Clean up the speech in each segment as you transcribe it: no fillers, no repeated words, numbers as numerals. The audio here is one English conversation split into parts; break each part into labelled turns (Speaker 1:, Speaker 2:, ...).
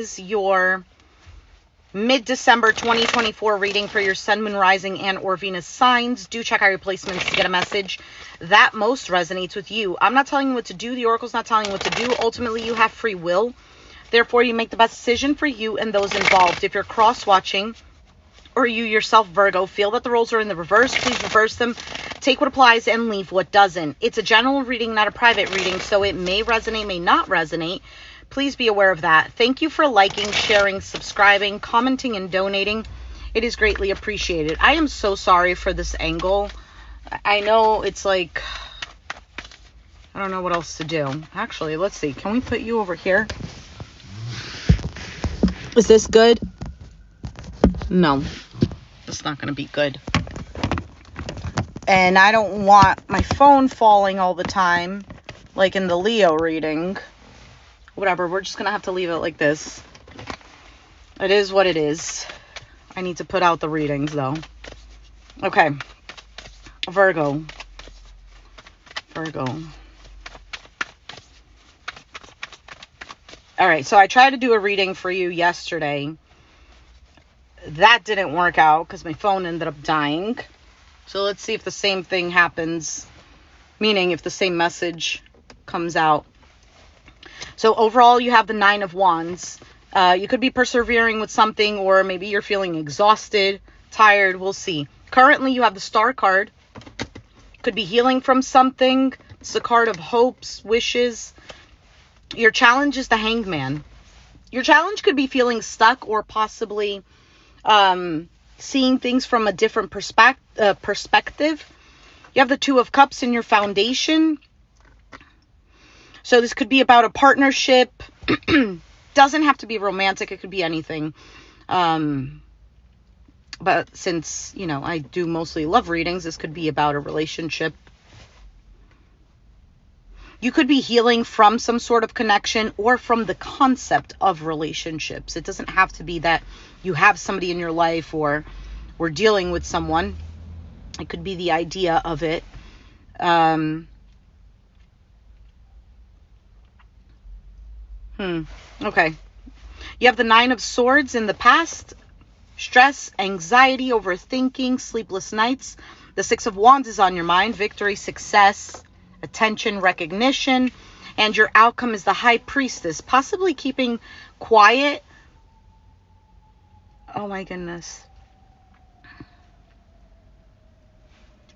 Speaker 1: is your mid-December 2024 reading for your Sun, Moon, Rising, and or Venus signs. Do check out your placements to get a message that most resonates with you. I'm not telling you what to do. The Oracle's not telling you what to do. Ultimately, you have free will. Therefore, you make the best decision for you and those involved. If you're cross-watching, or you yourself, Virgo, feel that the roles are in the reverse, please reverse them. Take what applies and leave what doesn't. It's a general reading, not a private reading, so it may resonate, may not resonate. Please be aware of that. Thank you for liking, sharing, subscribing, commenting, and donating. It is greatly appreciated. I am so sorry for this angle. I know it's like, I don't know what else to do. Actually, let's see. Can we put you over here? Is this good? No, it's not going to be good. And I don't want my phone falling all the time, like in the Leo reading. Whatever, we're just going to have to leave it like this. It is what it is. I need to put out the readings, though. Okay. Virgo. All right, so I tried to do a reading for you yesterday. That didn't work out because my phone ended up dying. So let's see if the same thing happens. Meaning if the same message comes out. So overall, you have the 9 of Wands. You could be persevering with something, or maybe you're feeling exhausted, tired. We'll see. Currently, you have the Star card. Could be healing from something. It's a card of hopes, wishes. Your challenge is the Hangman. Your challenge could be feeling stuck or possibly seeing things from a different perspective. You have the 2 of Cups in your foundation. So this could be about a partnership. Doesn't have to be romantic. It could be anything. But since, you know, I do mostly love readings, this could be about a relationship. You could be healing from some sort of connection or from the concept of relationships. It doesn't have to be that you have somebody in your life or we're dealing with someone. It could be the idea of it. Okay. You have the 9 of Swords in the past. Stress, anxiety, overthinking, sleepless nights. The 6 of Wands is on your mind. Victory, success, attention, recognition. And your outcome is the High Priestess. Possibly keeping quiet. Oh my goodness.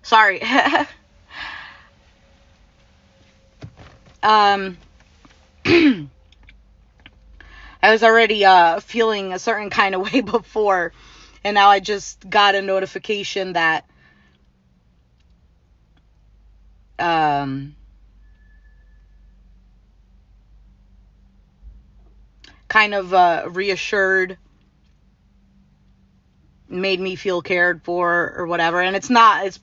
Speaker 1: Sorry. I was already feeling a certain kind of way before, and now I just got a notification that kind of reassured, made me feel cared for or whatever. And it's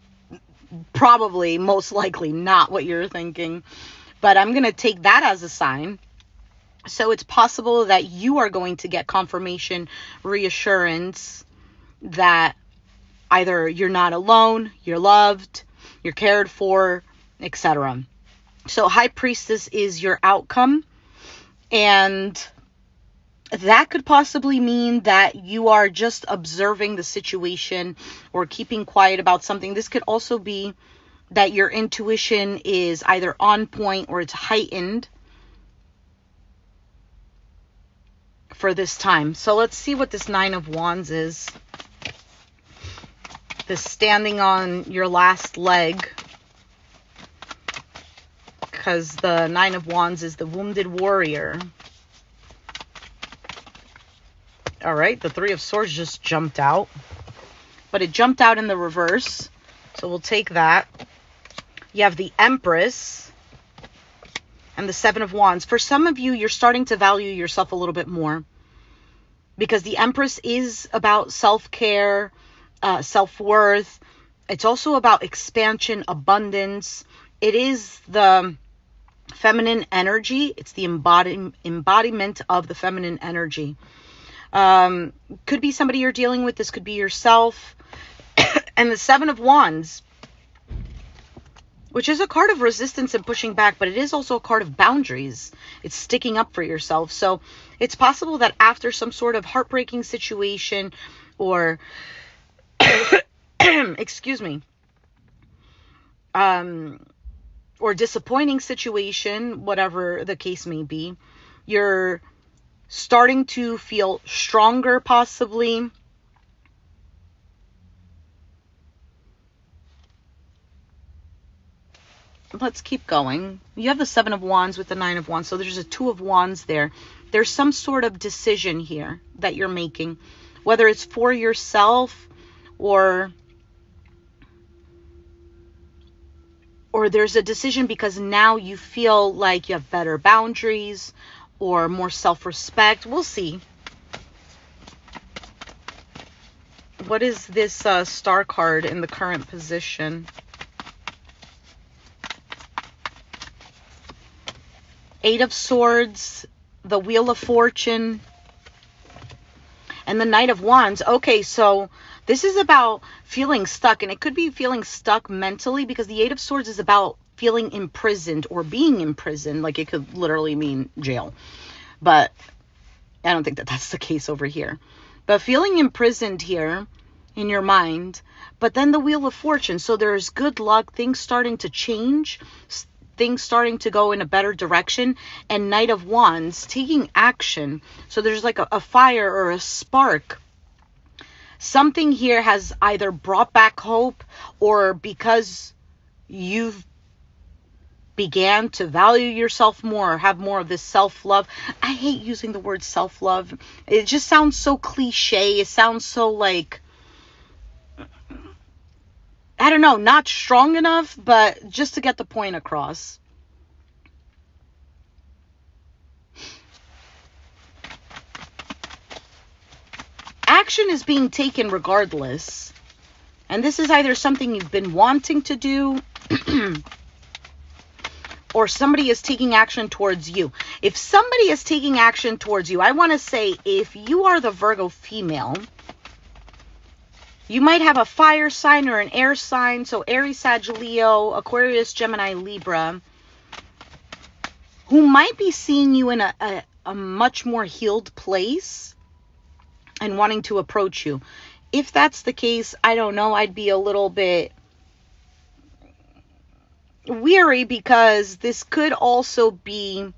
Speaker 1: probably most likely not what you're thinking, but I'm going to take that as a sign. So it's possible that you are going to get confirmation, reassurance that either you're not alone, you're loved, you're cared for, etc. So High Priestess is your outcome. And that could possibly mean that you are just observing the situation or keeping quiet about something. This could also be that your intuition is either on point or it's heightened for this time. So let's see what this 9 of Wands is. This standing on your last leg. Because the 9 of Wands is the wounded warrior. All right, the 3 of Swords just jumped out. But it jumped out in the reverse. So we'll take that. You have the Empress. And the 7 of Wands. For some of you, you're starting to value yourself a little bit more. Because the Empress is about self-care, self-worth. It's also about expansion, abundance. It is the feminine energy. It's the embodiment of the feminine energy. Could be somebody you're dealing with. This could be yourself. And the 7 of Wands which is a card of resistance and pushing back, but it is also a card of boundaries. It's sticking up for yourself. So it's possible that after some sort of heartbreaking situation or, excuse me, or disappointing situation, whatever the case may be, you're starting to feel stronger, possibly. Let's keep going. You have the Seven of Wands with the Nine of Wands, so there's a Two of Wands there. There's some sort of decision here that you're making, whether it's for yourself or there's a decision because now you feel like you have better boundaries or more self-respect. We'll see. What is this star card in the current position? Eight of Swords, the Wheel of Fortune, and the Knight of Wands. Okay, so this is about feeling stuck, and it could be feeling stuck mentally because the Eight of Swords is about feeling imprisoned or being imprisoned. Like, it could literally mean jail, but I don't think that that's the case over here. But feeling imprisoned here in your mind, but then the Wheel of Fortune. So there's good luck, things starting to change, things starting to go in a better direction, and Knight of Wands, taking action. So there's like a fire or a spark. Something here has either brought back hope, or because you've began to value yourself more, or have more of this self-love. I hate using the word self-love. It just sounds so cliche. It sounds so like, I don't know, not strong enough, but just to get the point across. Action is being taken regardless. And this is either something you've been wanting to do or somebody is taking action towards you. If somebody is taking action towards you, I want to say if you are the Virgo female, you might have a fire sign or an air sign. So Aries, Sag, Leo, Aquarius, Gemini, Libra, who might be seeing you in a much more healed place and wanting to approach you. If that's the case, I don't know, I'd be a little bit weary because this could also be,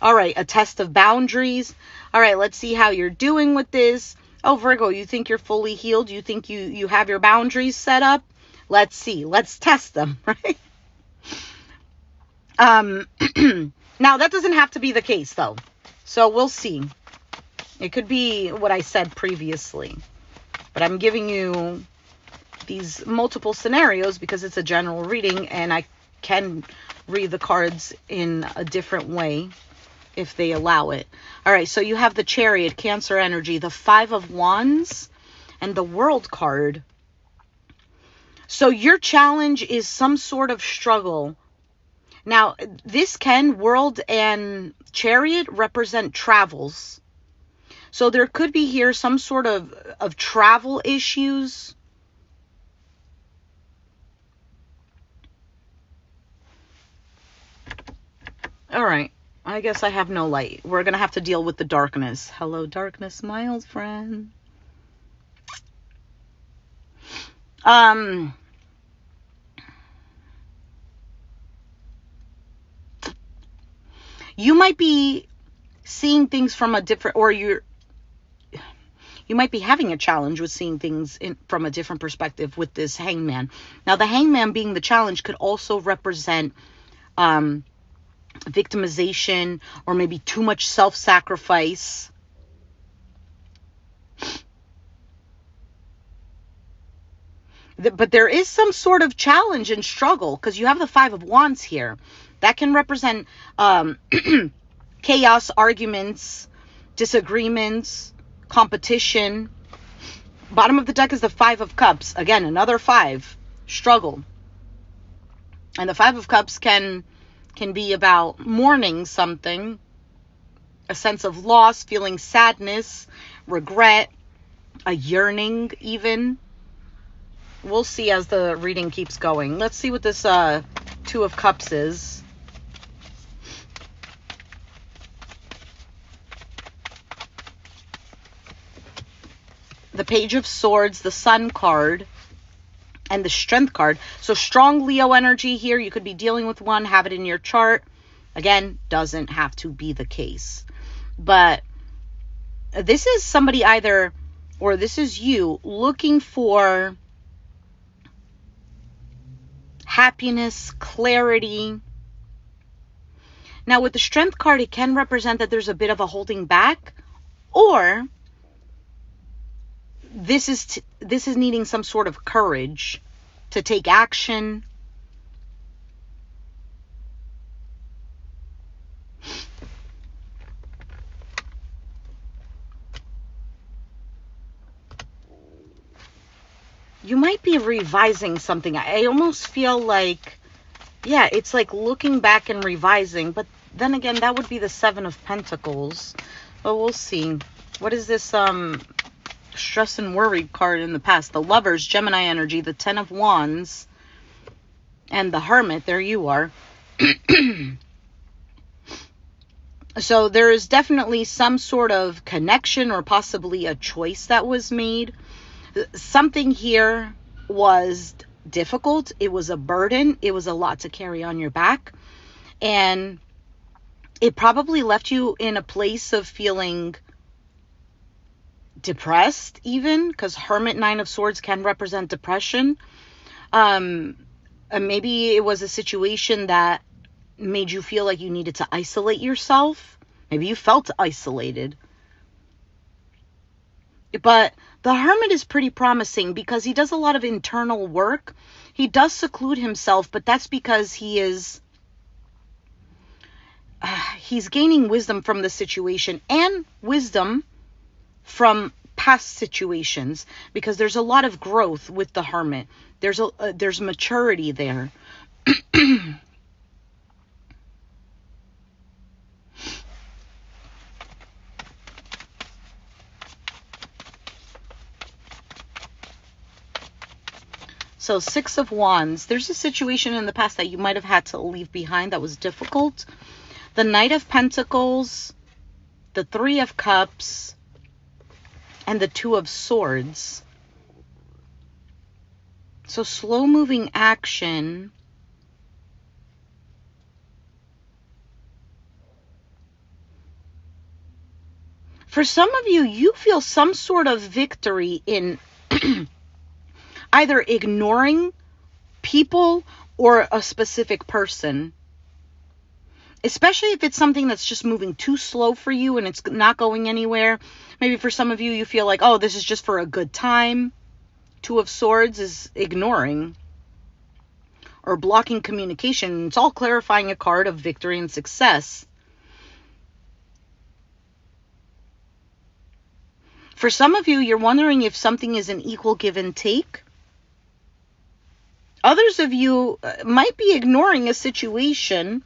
Speaker 1: all right, a test of boundaries. All right, let's see how you're doing with this. Oh, Virgo, you think you're fully healed? You think you have your boundaries set up? Let's see. Let's test them, right? Now, that doesn't have to be the case, though. So we'll see. It could be what I said previously. But I'm giving you these multiple scenarios because it's a general reading, and I can read the cards in a different way if they allow it. All right, so you have the Chariot, Cancer energy, the Five of Wands, and the World card. So your challenge is some sort of struggle. Now, this can, World and Chariot, represent travels. So there could be here some sort of travel issues. All right. I guess I have no light. We're going to have to deal with the darkness. Hello, darkness, my old friend. You might be seeing things from a different, or you might be having a challenge with seeing things from a different perspective with this Hangman. Now, the Hangman being the challenge could also represent victimization or maybe too much self-sacrifice. But there is some sort of challenge and struggle because you have the Five of Wands here. That can represent chaos, arguments, disagreements, competition. Bottom of the deck is the Five of Cups. Again, another five. Struggle. And the Five of Cups can be about mourning something, a sense of loss, feeling sadness, regret, a yearning even. We'll see as the reading keeps going. Let's see what this Two of Cups is. The Page of Swords, the Sun card, and the Strength card. So strong Leo energy here. You could be dealing with one, have it in your chart. Again, doesn't have to be the case. But this is somebody either, or this is you, looking for happiness, clarity. Now with the Strength card, it can represent that there's a bit of a holding back, or this is needing some sort of courage to take action. You might be revising something. I almost feel like, yeah, it's like looking back and revising. But then again, that would be the Seven of Pentacles. But we'll see. What is this stress and worry card in the past? The Lovers, Gemini energy, the Ten of Wands, and the Hermit. There you are. So there is definitely some sort of connection or possibly a choice that was made. Something here was difficult. It was a burden. It was a lot to carry on your back. And it probably left you in a place of feeling depressed even, because Hermit, Nine of Swords can represent depression. Maybe it was a situation that made you feel like you needed to isolate yourself. Maybe you felt isolated. But the Hermit is pretty promising because he does a lot of internal work. He does seclude himself, but that's because he's gaining wisdom from the situation and wisdom from past situations, because there's a lot of growth with the Hermit. There's maturity there. So Six of Wands, there's a situation in the past that you might have had to leave behind that was difficult. The Knight of Pentacles, the Three of Cups, and the Two of Swords. So slow moving action. For some of you, you feel some sort of victory in either ignoring people or a specific person. Especially if it's something that's just moving too slow for you and it's not going anywhere. Maybe for some of you, you feel like, oh, this is just for a good time. Two of Swords is ignoring or blocking communication. It's all clarifying a card of victory and success. For some of you, you're wondering if something is an equal give and take. Others of you might be ignoring a situation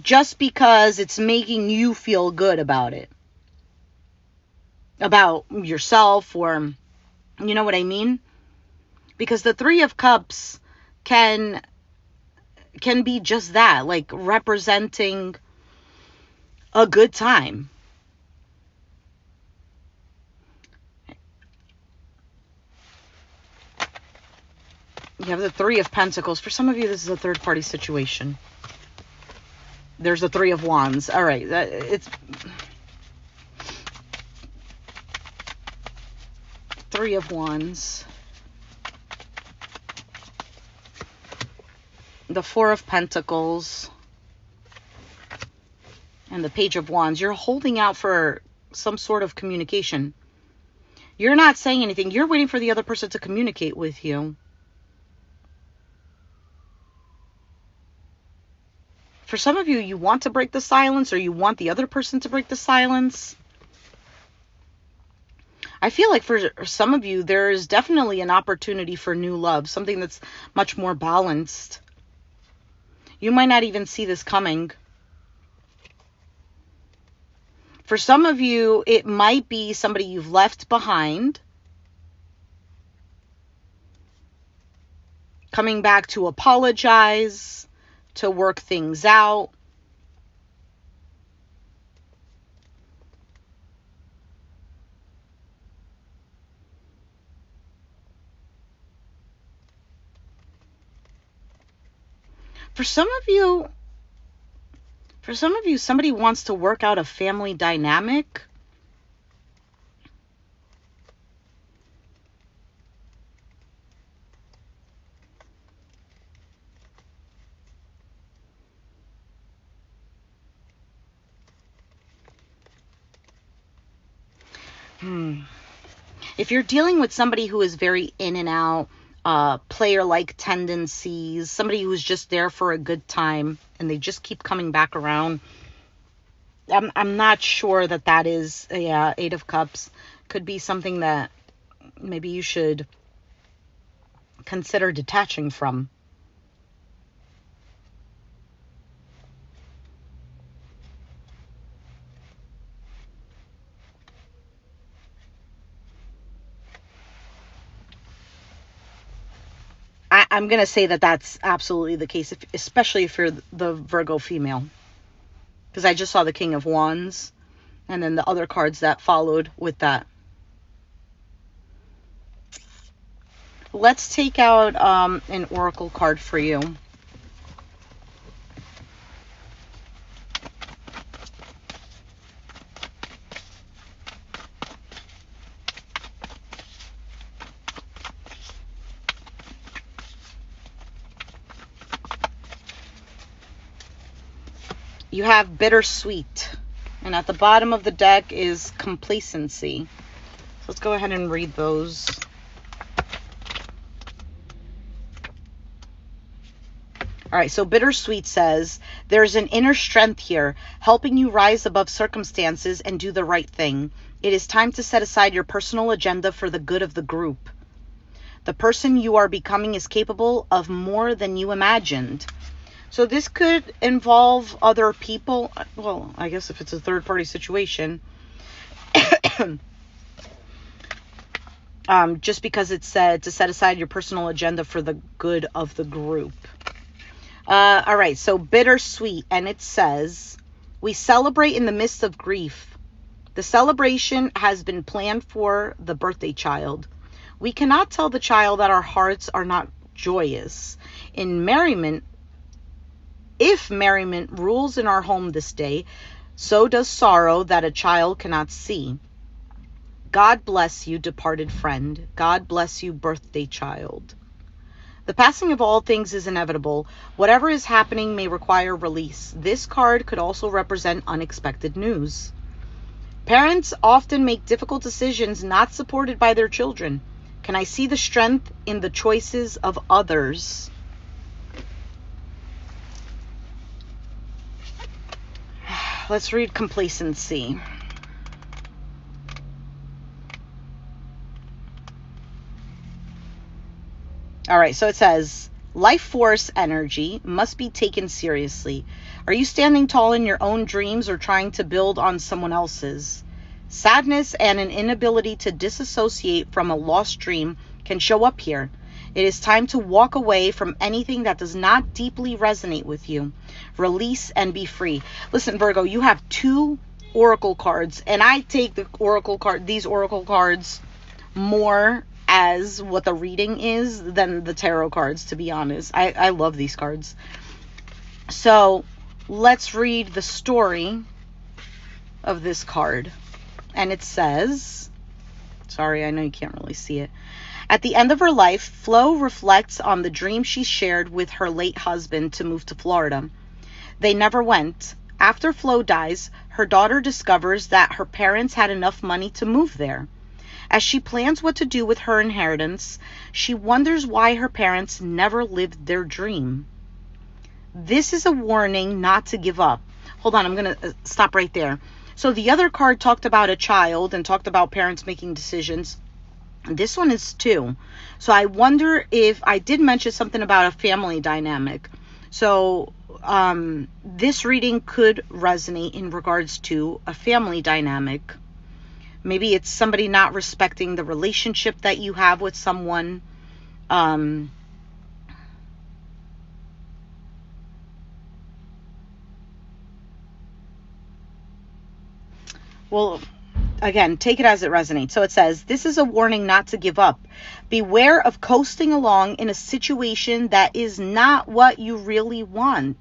Speaker 1: just because it's making you feel good about it. About yourself, or you know what I mean? Because the Three of Cups can be just that, like representing a good time. You have the Three of Pentacles. For some of you, this is a third-party situation. There's the Three of Wands. All right. It's Three of Wands. The Four of Pentacles. And the Page of Wands. You're holding out for some sort of communication. You're not saying anything. You're waiting for the other person to communicate with you. For some of you, you want to break the silence, or you want the other person to break the silence. I feel like for some of you, there is definitely an opportunity for new love, something that's much more balanced. You might not even see this coming. For some of you, it might be somebody you've left behind, coming back to apologize, to work things out. For some of you, somebody wants to work out a family dynamic. If you're dealing with somebody who is very in and out, player-like tendencies, somebody who's just there for a good time and they just keep coming back around, I'm not sure that is, yeah, Eight of Cups. Could be something that maybe you should consider detaching from. I'm going to say that that's absolutely the case, especially if you're the Virgo female. Because I just saw the King of Wands and then the other cards that followed with that. Let's take out an oracle card for you. You have bittersweet, and at the bottom of the deck is complacency. So let's go ahead and read those. All right, so bittersweet says, there's an inner strength here, helping you rise above circumstances and do the right thing. It is time to set aside your personal agenda for the good of the group. The person you are becoming is capable of more than you imagined. So this could involve other people. Well, I guess if it's a third-party situation. Just because it said to set aside your personal agenda for the good of the group. All right, so bittersweet, and it says, we celebrate in the midst of grief. The celebration has been planned for the birthday child. We cannot tell the child that our hearts are not joyous. If merriment rules in our home this day, so does sorrow that a child cannot see. God bless you, departed friend. God bless you, birthday child. The passing of all things is inevitable. Whatever is happening may require release. This card could also represent unexpected news. Parents often make difficult decisions not supported by their children. Can I see the strength in the choices of others? Let's read complacency. All right, so it says, life force energy must be taken seriously. Are you standing tall in your own dreams or trying to build on someone else's? Sadness and an inability to disassociate from a lost dream can show up here. It is time to walk away from anything that does not deeply resonate with you. Release and be free. Listen, Virgo, you have two oracle cards, and I take these oracle cards more as what the reading is than the tarot cards, to be honest. I love these cards. So let's read the story of this card. And it says, sorry, I know you can't really see it. At the end of her life, Flo reflects on the dream she shared with her late husband to move to Florida. They never went. After Flo dies, her daughter discovers that her parents had enough money to move there. As she plans what to do with her inheritance, she wonders why her parents never lived their dream. This is a warning not to give up. Hold on, I'm going to stop right there. So the other card talked about a child and talked about parents making decisions. This one is two. So I wonder if I did mention something about a family dynamic. So this reading could resonate in regards to a family dynamic. Maybe it's somebody not respecting the relationship that you have with someone. Well, again, take it as it resonates. So it says, this is a warning not to give up. Beware of coasting along in a situation that is not what you really want.